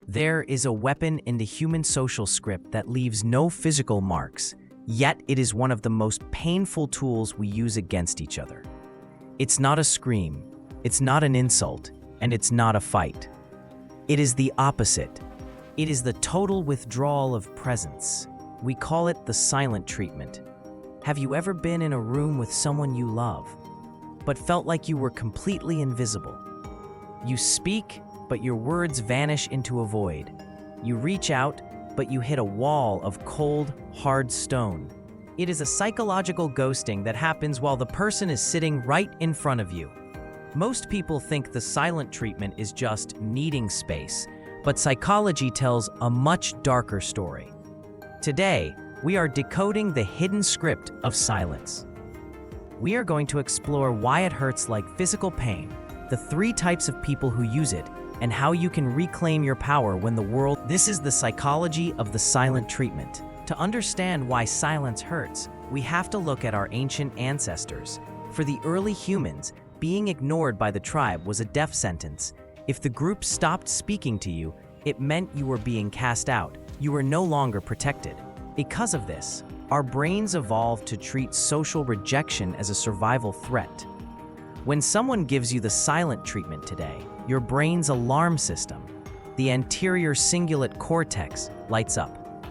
There is a weapon in the human social script that leaves no physical marks, yet it is one of the most painful tools we use against each other. It's not a scream, it's not an insult, and it's not a fight. It is the opposite. It is the total withdrawal of presence. We call it the silent treatment. Have you ever been in a room with someone you love, but felt like you were completely invisible? You speak, but your words vanish into a void. You reach out, but you hit a wall of cold, hard stone. It is a psychological ghosting that happens while the person is sitting right in front of you. Most people think the silent treatment is just needing space, but psychology tells a much darker story. Today, we are decoding the hidden script of silence. We are going to explore why it hurts like physical pain, the 3 types of people who use it, and how you can reclaim your power when the world... This is the psychology of the silent treatment. To understand why silence hurts, we have to look at our ancient ancestors. For the early humans, being ignored by the tribe was a death sentence. If the group stopped speaking to you, it meant you were being cast out. You were no longer protected. Because of this, our brains evolved to treat social rejection as a survival threat. When someone gives you the silent treatment today, your brain's alarm system, the anterior cingulate cortex, lights up.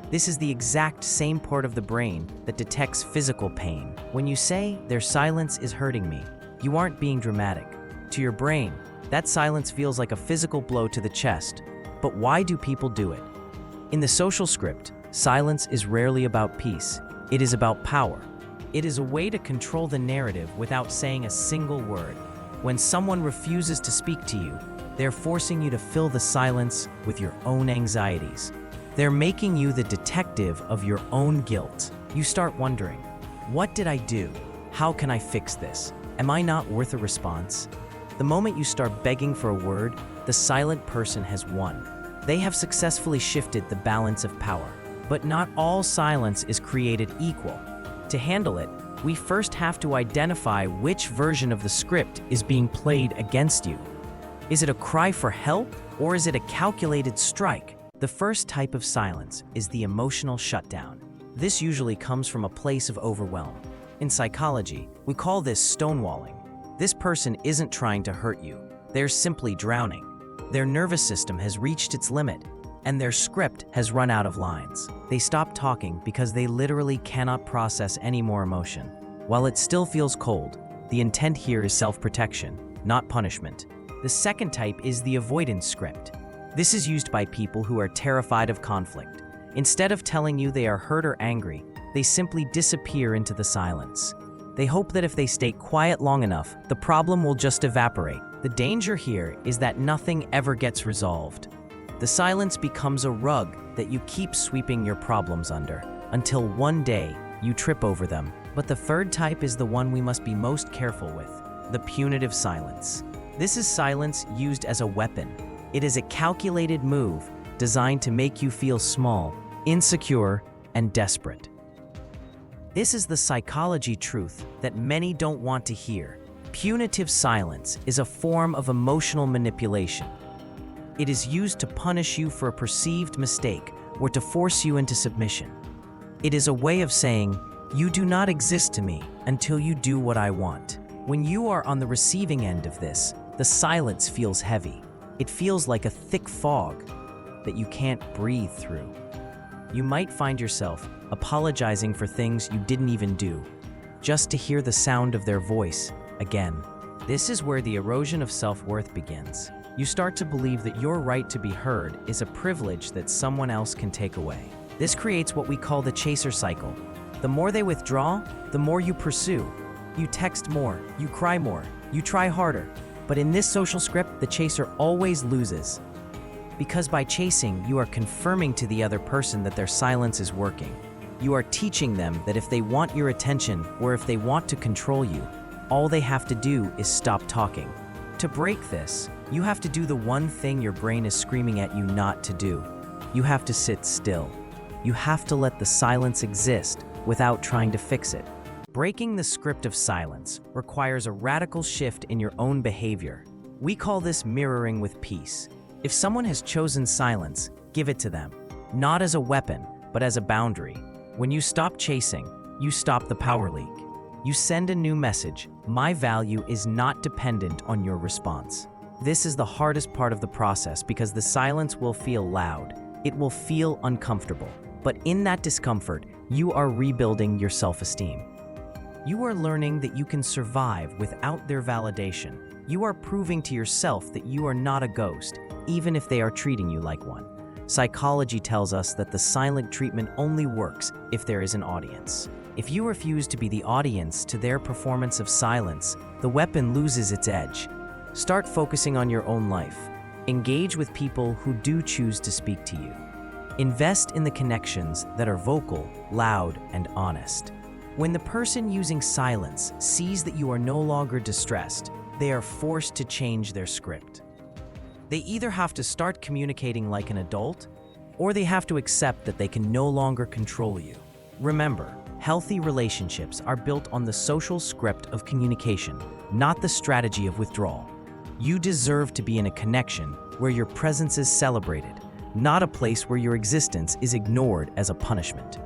This is the exact same part of the brain that detects physical pain. When you say, "Their silence is hurting me," you aren't being dramatic. To your brain, that silence feels like a physical blow to the chest. But why do people do it? In the social script, silence is rarely about peace. It is about power. It is a way to control the narrative without saying a single word. When someone refuses to speak to you, they're forcing you to fill the silence with your own anxieties. They're making you the detective of your own guilt. You start wondering, what did I do? How can I fix this? Am I not worth a response? The moment you start begging for a word, the silent person has won. They have successfully shifted the balance of power. But not all silence is created equal. To handle it, we first have to identify which version of the script is being played against you. Is it a cry for help, or is it a calculated strike? The first type of silence is the emotional shutdown. This usually comes from a place of overwhelm. In psychology, we call this stonewalling. This person isn't trying to hurt you. They're simply drowning. Their nervous system has reached its limit, and their script has run out of lines. They stop talking because they literally cannot process any more emotion. While it still feels cold, the intent here is self-protection, not punishment. The second type is the avoidance script. This is used by people who are terrified of conflict. Instead of telling you they are hurt or angry, they simply disappear into the silence. They hope that if they stay quiet long enough, the problem will just evaporate. The danger here is that nothing ever gets resolved. The silence becomes a rug that you keep sweeping your problems under, until one day you trip over them. But the third type is the one we must be most careful with, the punitive silence. This is silence used as a weapon. It is a calculated move designed to make you feel small, insecure, and desperate. This is the psychology truth that many don't want to hear. Punitive silence is a form of emotional manipulation. It is used to punish you for a perceived mistake or to force you into submission. It is a way of saying, "You do not exist to me until you do what I want." When you are on the receiving end of this, the silence feels heavy. It feels like a thick fog that you can't breathe through. You might find yourself apologizing for things you didn't even do, just to hear the sound of their voice again. This is where the erosion of self-worth begins. You start to believe that your right to be heard is a privilege that someone else can take away. This creates what we call the chaser cycle. The more they withdraw, the more you pursue. You text more, you cry more, you try harder. But in this social script, the chaser always loses. Because by chasing, you are confirming to the other person that their silence is working. You are teaching them that if they want your attention or if they want to control you, all they have to do is stop talking. To break this, you have to do the one thing your brain is screaming at you not to do. You have to sit still. You have to let the silence exist without trying to fix it. Breaking the script of silence requires a radical shift in your own behavior. We call this mirroring with peace. If someone has chosen silence, give it to them. Not as a weapon, but as a boundary. When you stop chasing, you stop the power leak. You send a new message: my value is not dependent on your response. This is the hardest part of the process because the silence will feel loud. It will feel uncomfortable. But in that discomfort, you are rebuilding your self-esteem. You are learning that you can survive without their validation. You are proving to yourself that you are not a ghost, even if they are treating you like one. Psychology tells us that the silent treatment only works if there is an audience. If you refuse to be the audience to their performance of silence, the weapon loses its edge. Start focusing on your own life. Engage with people who do choose to speak to you. Invest in the connections that are vocal, loud, and honest. When the person using silence sees that you are no longer distressed, they are forced to change their script. They either have to start communicating like an adult, or they have to accept that they can no longer control you. Remember, healthy relationships are built on the social script of communication, not the strategy of withdrawal. You deserve to be in a connection where your presence is celebrated, not a place where your existence is ignored as a punishment.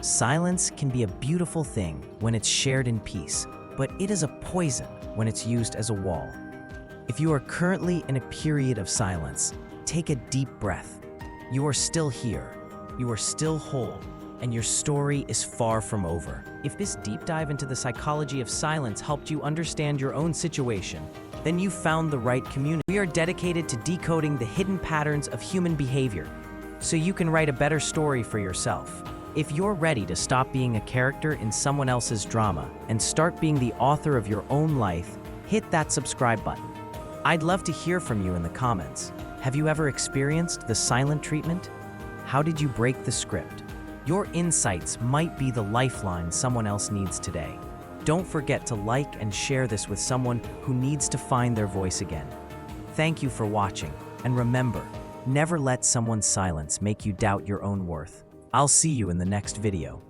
Silence can be a beautiful thing when it's shared in peace, but it is a poison when it's used as a wall. If you are currently in a period of silence, take a deep breath. You are still here, you are still whole, and your story is far from over. If this deep dive into the psychology of silence helped you understand your own situation, then you found the right community. We are dedicated to decoding the hidden patterns of human behavior, so you can write a better story for yourself. If you're ready to stop being a character in someone else's drama and start being the author of your own life, hit that subscribe button. I'd love to hear from you in the comments. Have you ever experienced the silent treatment? How did you break the script? Your insights might be the lifeline someone else needs today. Don't forget to like and share this with someone who needs to find their voice again. Thank you for watching, and remember, never let someone's silence make you doubt your own worth. I'll see you in the next video.